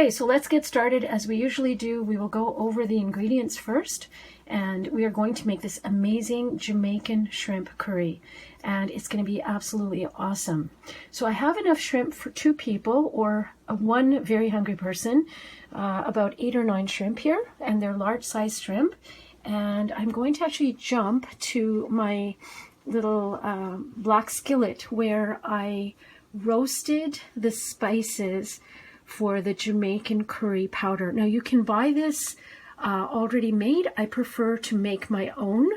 Okay, so let's get started. As we usually do, we will go over the ingredients first, and we are going to make this amazing Jamaican shrimp curry, and it's going to be absolutely awesome. So I have enough shrimp for 2 people or one very hungry person, about 8 or 9 shrimp here, and they're large size shrimp. And I'm going to actually jump to my little black skillet where I roasted the spices for the Jamaican curry powder. Now you can buy this already made. I prefer to make my own,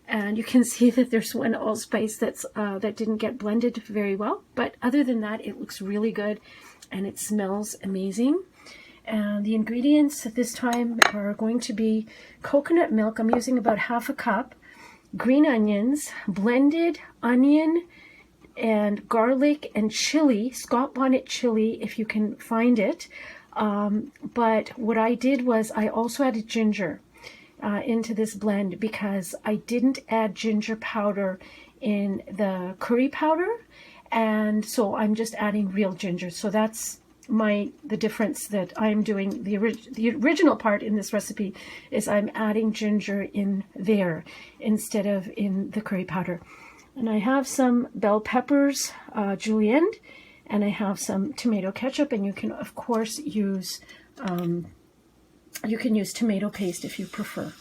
and you can see that there's one allspice that didn't get blended very well, but other than that it looks really good and it smells amazing. And the ingredients at this time are going to be coconut milk. I'm using about half a cup, green onions, blended onion and garlic and chili, Scotch bonnet chili if you can find it. But what I did was I also added ginger into this blend because I didn't add ginger powder in the curry powder, and so I'm just adding real ginger. So that's the difference that I'm doing. The original part in this recipe is I'm adding ginger in there instead of in the curry powder. And I have some bell peppers, julienned, and I have some tomato ketchup, and you can of course use tomato paste if you prefer.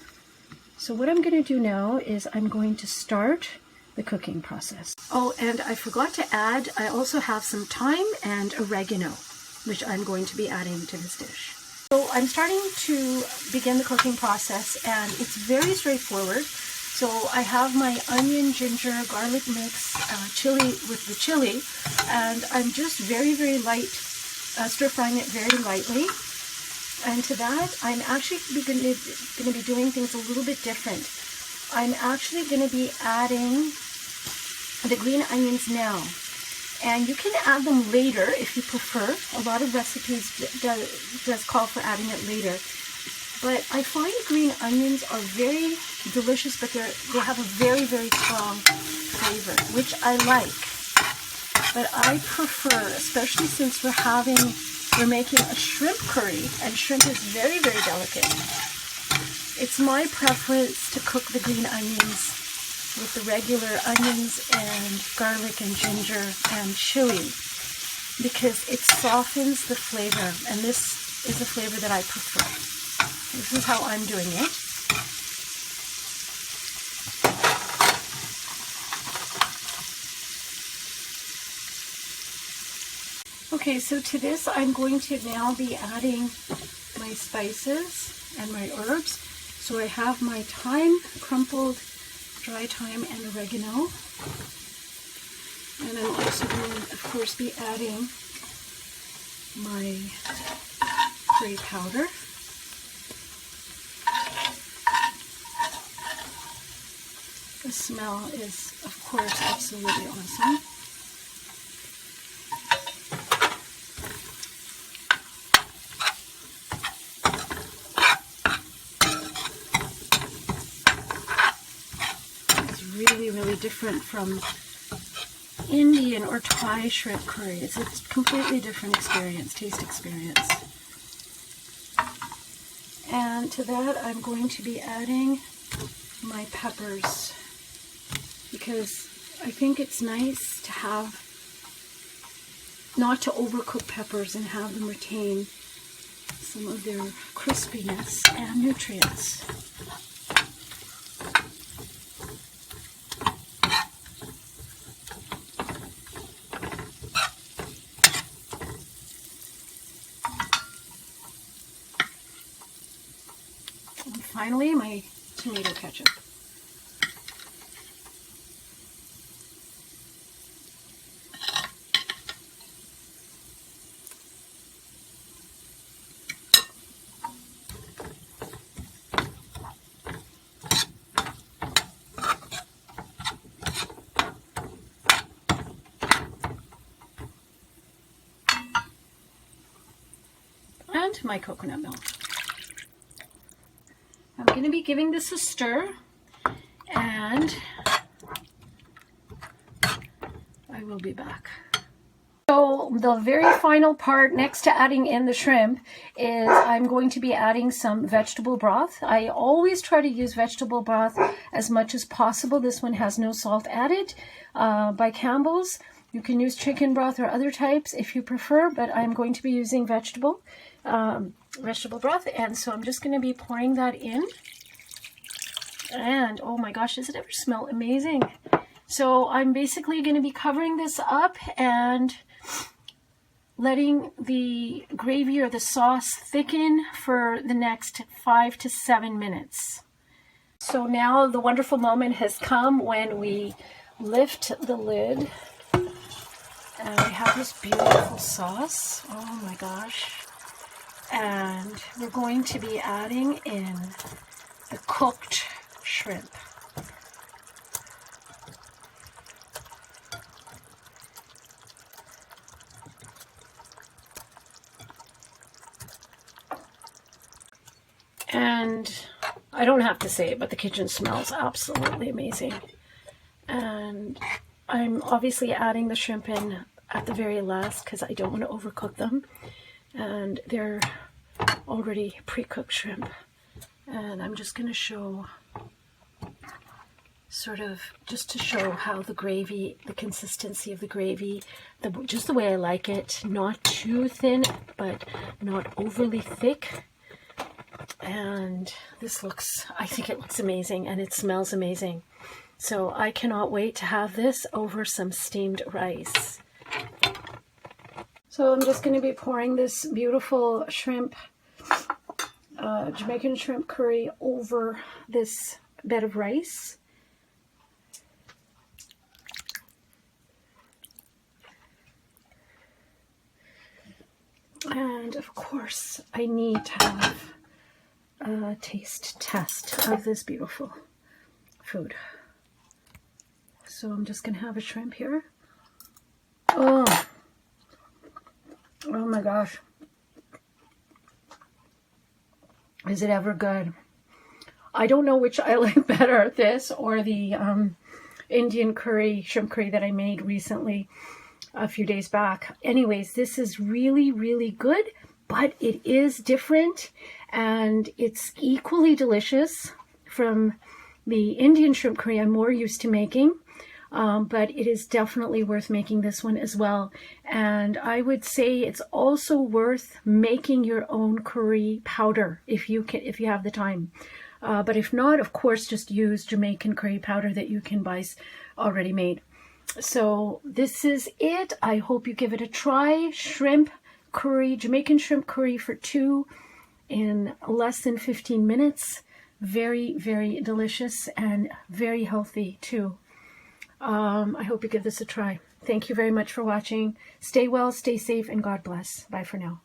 So what I'm going to do now is I'm going to start the cooking process. Oh, and I forgot to add, I also have some thyme and oregano, which I'm going to be adding to this dish. So I'm starting to begin the cooking process, and it's very straightforward. So I have my onion, ginger, garlic mix, chili with the chili, and I'm just very, very light, stir-frying it very lightly. And to that, I'm actually going to be doing things a little bit different. I'm actually going to be adding the green onions now. And you can add them later if you prefer. A lot of recipes does call for adding it later. But I find green onions are very delicious, but they have a very, very strong flavor, which I like. But I prefer, especially since we're making a shrimp curry, and shrimp is very, very delicate. It's my preference to cook the green onions with the regular onions and garlic and ginger and chili, because it softens the flavor, and this is a flavor that I prefer. This is how I'm doing it. Okay, so to this I'm going to now be adding my spices and my herbs. So I have my thyme, crumpled dry thyme and oregano. And I'm also going to, of course, be adding my curry powder. The smell is, of course, absolutely awesome. It's really, really different from Indian or Thai shrimp curry. It's a completely different experience, taste experience. And to that, I'm going to be adding my peppers, because I think it's nice to have, not to overcook peppers and have them retain some of their crispiness and nutrients. And finally, my tomato ketchup. And my coconut milk. I'm going to be giving this a stir, and I will be back. So the very final part next to adding in the shrimp is I'm going to be adding some vegetable broth. I always try to use vegetable broth as much as possible. This one has no salt added by Campbell's. You can use chicken broth or other types if you prefer, but I'm going to be using vegetable broth. And so I'm just going to be pouring that in. And oh my gosh, does it ever smell amazing? So I'm basically going to be covering this up and letting the gravy or the sauce thicken for the next 5 to 7 minutes. So now the wonderful moment has come when we lift the lid and we have this beautiful sauce. Oh my gosh. And we're going to be adding in the cooked shrimp. And I don't have to say it, but the kitchen smells absolutely amazing. And I'm obviously adding the shrimp in at the very last because I don't want to overcook them. And they're already pre-cooked shrimp. And I'm just going to show, sort of, just to show how the gravy, the consistency of the gravy, just the way I like it. Not too thin, but not overly thick. And this looks, I think it looks amazing and it smells amazing. So I cannot wait to have this over some steamed rice. So I'm just going to be pouring this beautiful shrimp, Jamaican shrimp curry over this bed of rice. And of course, I need to have a taste test of this beautiful food. So I'm just going to have a shrimp here. Oh my gosh. Is it ever good? I don't know which I like better, this or the Indian curry, shrimp curry that I made recently, a few days back. Anyways, this is really, really good, but it is different and it's equally delicious from the Indian shrimp curry I'm more used to making. But it is definitely worth making this one as well. And I would say it's also worth making your own curry powder if you have the time. But if not, of course, just use Jamaican curry powder that you can buy already made. So this is it. I hope you give it a try. Shrimp curry, Jamaican shrimp curry for 2 in less than 15 minutes. Very, very delicious and very healthy too. I hope you give this a try. Thank you very much for watching. Stay well, stay safe, and God bless. Bye for now.